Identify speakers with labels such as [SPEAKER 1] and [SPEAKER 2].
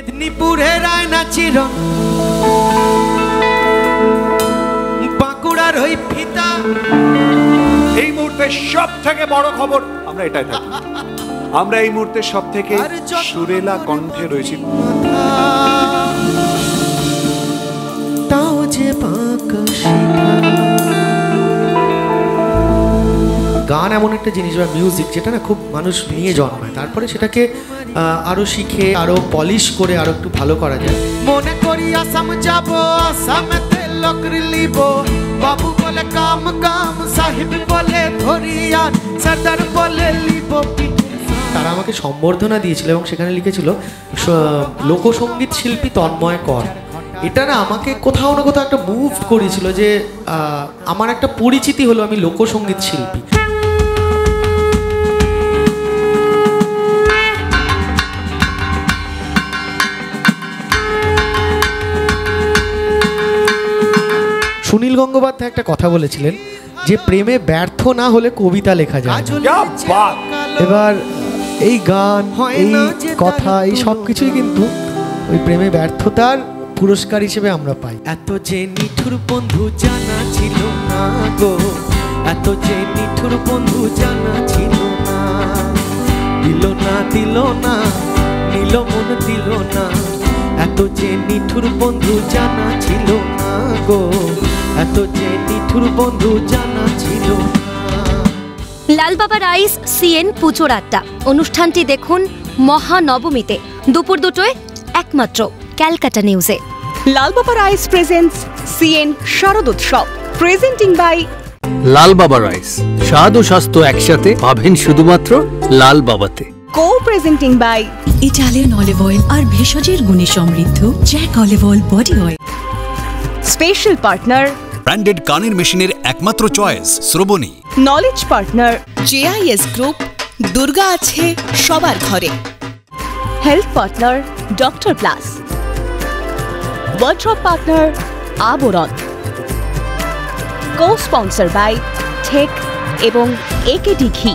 [SPEAKER 1] মেদিনীপুরের আয়না চিরন বাঁকুড়ার ওই ফিতা।
[SPEAKER 2] এই মুহূর্তে সব থেকে বড় খবর আমরা এটাই থাকি, আমরা এই মুহূর্তে সব থেকে সুরেলা কণ্ঠে রয়েছি।
[SPEAKER 1] তাও যে গান এমন একটা জিনিস বা মিউজিক যেটা না খুব মানুষ নিয়ে জন্মায়, তারপরে সেটাকে আরো শিখে আরো পলিশ করে আরো একটু ভালো করা যায়। মনে করি আসাম যাব, আসামেতে লকরি লিব, বাবু বলে কাম কাম, সাহিব বলে ধরিয়ান, সরদার বলে লিব। তারা আমাকে সম্বর্ধনা দিয়েছিল এবং সেখানে লিখেছিল লোকসঙ্গীত শিল্পী তন্ময় কর। এটা না আমাকে কোথাও না কোথাও একটা মুভ করেছিল যে আমার একটা পরিচিতি হলো আমি লোকসঙ্গীত শিল্পী। সুনীল গঙ্গোপাধ্যায় একটা কথা বলেছিলেন যে প্রেমে ব্যর্থ না হলে কবিতা লেখা যায়। এবার এই গান, এই কথা, এই সব কিছুই কিন্তু ওই প্রেমে ব্যর্থতার পুরস্কার হিসেবে আমরা পাই। এত যে নিঠুর বন্ধু জানা ছিল না গো, এত যে নিঠুর বন্ধু জানা ছিল না, দিল না দিল না নিল মন দিল না, এত যে নিঠুর বন্ধু জানা ছিল না গো, এত যে নিঠুর বন্ধু জানা ছিল না।
[SPEAKER 3] লালবাবা রাইস সিএন পুজোর আড্ডা অনুষ্ঠানটি দেখুন মহানবমীতে দুপুর 2টায় একমাত্র ক্যালকাটা নিউজে।
[SPEAKER 4] লালবাবা রাইস প্রেজেন্টস সিএন শারদ উৎসব, প্রেজেন্টিং বাই
[SPEAKER 5] লালবাবা রাইস। স্বাদ ও স্বাস্থ্য একসাথে পাবেন শুধুমাত্র লালবাবাতে।
[SPEAKER 4] Co presenting by
[SPEAKER 6] Italian olive oil আর ভেষজের গুণে সমৃদ্ধ Jack olive oil body oil.
[SPEAKER 4] Special partner
[SPEAKER 7] branded কানের মেশিনের একমাত্র choice Shrabani.
[SPEAKER 4] Knowledge partner
[SPEAKER 6] JIS group, Durga আছে সবার ঘরে।
[SPEAKER 4] Health partner doctor plus. Wardrobe partner Abaran. Co sponsor by ঠেক এবং একেডি ঘি।